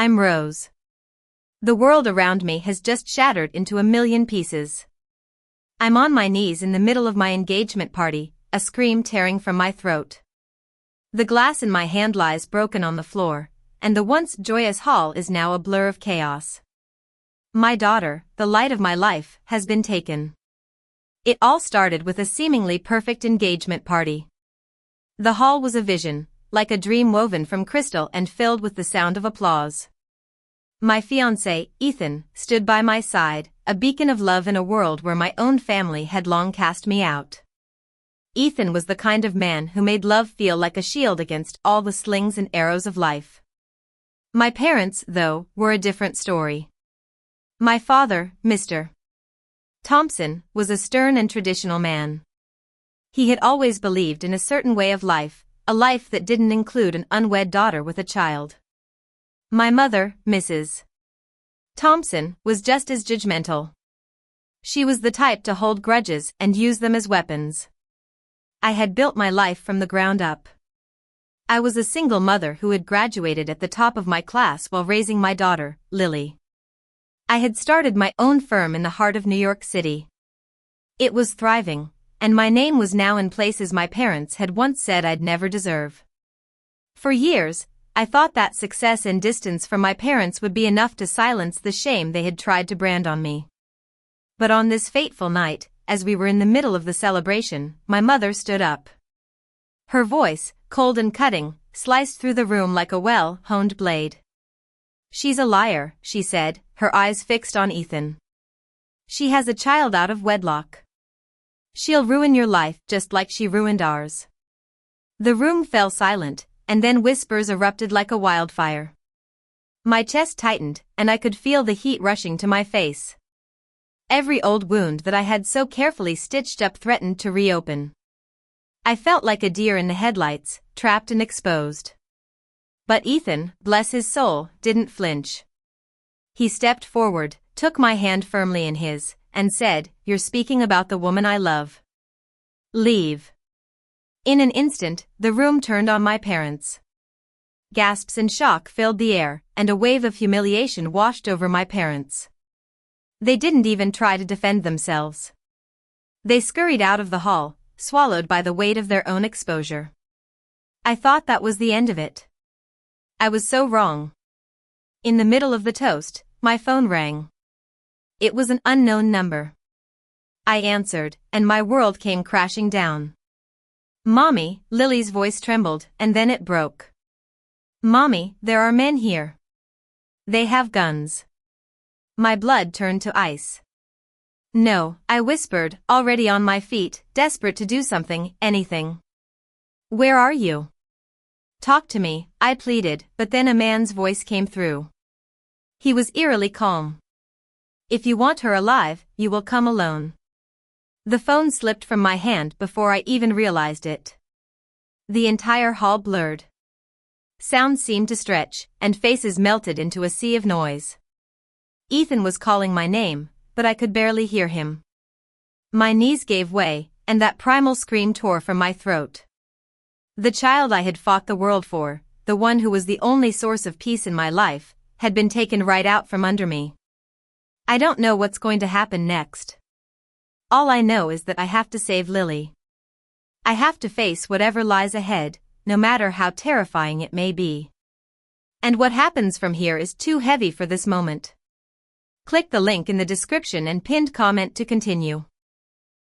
I'm Rose. The world around me has just shattered into a million pieces. I'm on my knees in the middle of my engagement party, a scream tearing from my throat. The glass in my hand lies broken on the floor, and the once joyous hall is now a blur of chaos. My daughter, the light of my life, has been taken. It all started with a seemingly perfect engagement party. The hall was a vision, like a dream woven from crystal and filled with the sound of applause. My fiancé, Ethan, stood by my side, a beacon of love in a world where my own family had long cast me out. Ethan was the kind of man who made love feel like a shield against all the slings and arrows of life. My parents, though, were a different story. My father, Mr. Thompson, was a stern and traditional man. He had always believed in a certain way of life, a life that didn't include an unwed daughter with a child. My mother, Mrs. Thompson, was just as judgmental. She was the type to hold grudges and use them as weapons. I had built my life from the ground up. I was a single mother who had graduated at the top of my class while raising my daughter, Lily. I had started my own firm in the heart of New York City. It was thriving, and my name was now in places my parents had once said I'd never deserve. For years, I thought that success and distance from my parents would be enough to silence the shame they had tried to brand on me. But on this fateful night, as we were in the middle of the celebration, my mother stood up. Her voice, cold and cutting, sliced through the room like a well-honed blade. "She's a liar," she said, her eyes fixed on Ethan. "She has a child out of wedlock. She'll ruin your life just like she ruined ours." The room fell silent, and then whispers erupted like a wildfire. My chest tightened, and I could feel the heat rushing to my face. Every old wound that I had so carefully stitched up threatened to reopen. I felt like a deer in the headlights, trapped and exposed. But Ethan, bless his soul, didn't flinch. He stepped forward, took my hand firmly in his, and said, "You're speaking about the woman I love. Leave." In an instant, the room turned on my parents. Gasps and shock filled the air, and a wave of humiliation washed over my parents. They didn't even try to defend themselves. They scurried out of the hall, swallowed by the weight of their own exposure. I thought that was the end of it. I was so wrong. In the middle of the toast, my phone rang. It was an unknown number. I answered, and my world came crashing down. "Mommy," Lily's voice trembled, and then it broke. "Mommy, there are men here. They have guns." My blood turned to ice. "No," I whispered, already on my feet, desperate to do something, anything. "Where are you?" "Talk to me," I pleaded, but then a man's voice came through. He was eerily calm. "If you want her alive, you will come alone." The phone slipped from my hand before I even realized it. The entire hall blurred. Sound seemed to stretch, and faces melted into a sea of noise. Ethan was calling my name, but I could barely hear him. My knees gave way, and that primal scream tore from my throat. The child I had fought the world for, the one who was the only source of peace in my life, had been taken right out from under me. I don't know what's going to happen next. All I know is that I have to save Lily. I have to face whatever lies ahead, no matter how terrifying it may be. And what happens from here is too heavy for this moment. Click the link in the description and pinned comment to continue.